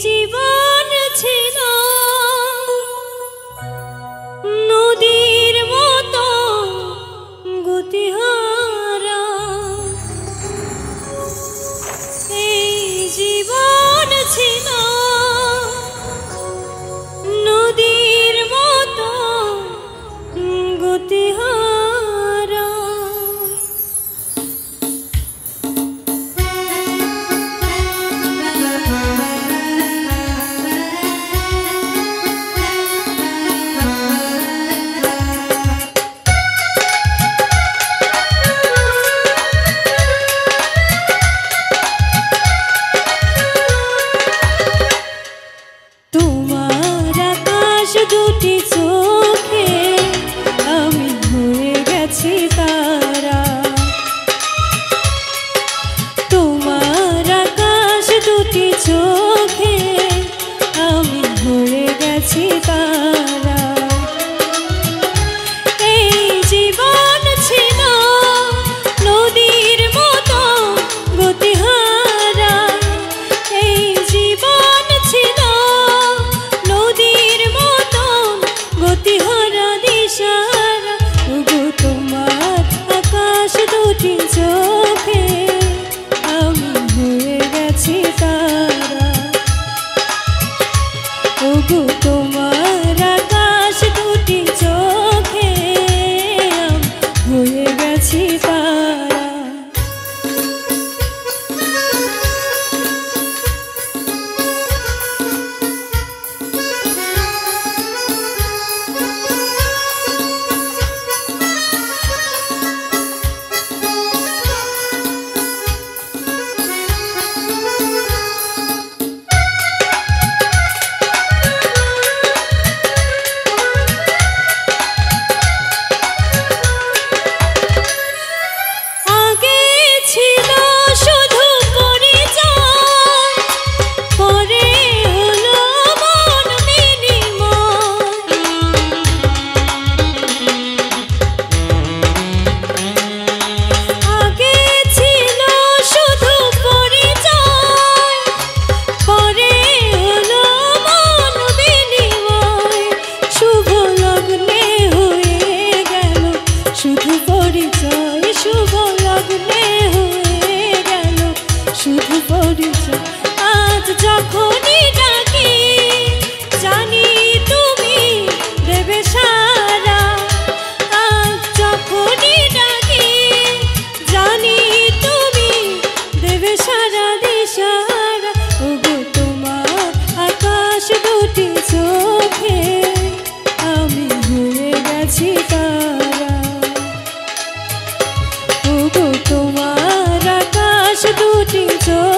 জীবন ছিল নদীর মতো গতিহারা, এই জীবন ছিল নদীর মতো গতিহারা। দুটি চোখে আমি হয়ে গেছি তারা, তোমার আকাশ দুটি চোখে আমি হয়ে গেছি তারা। এই জীবন ছিল নদীর মতো গতিহারা, এই জীবন ছিল নদীর মতো গতিহারা দিশাহারা। ওগো তোমার আকাশ দুটি চোখে আমি হয়ে গেছি তারা, ওগো তোমার আকাশ দুটি চোখে আমি হয়ে গেছি তারা। আজ যখনই ডাকি জানি তুমি দেবে সারা, আজ যখনই ডাকি জানি তুমি দেবে সারা দিশাহারা। ওগো তোমার আকাশ দুটি চোখে আমি হয়ে গেছি তারা, ওগো তোমার আকাশ দুটি চোখে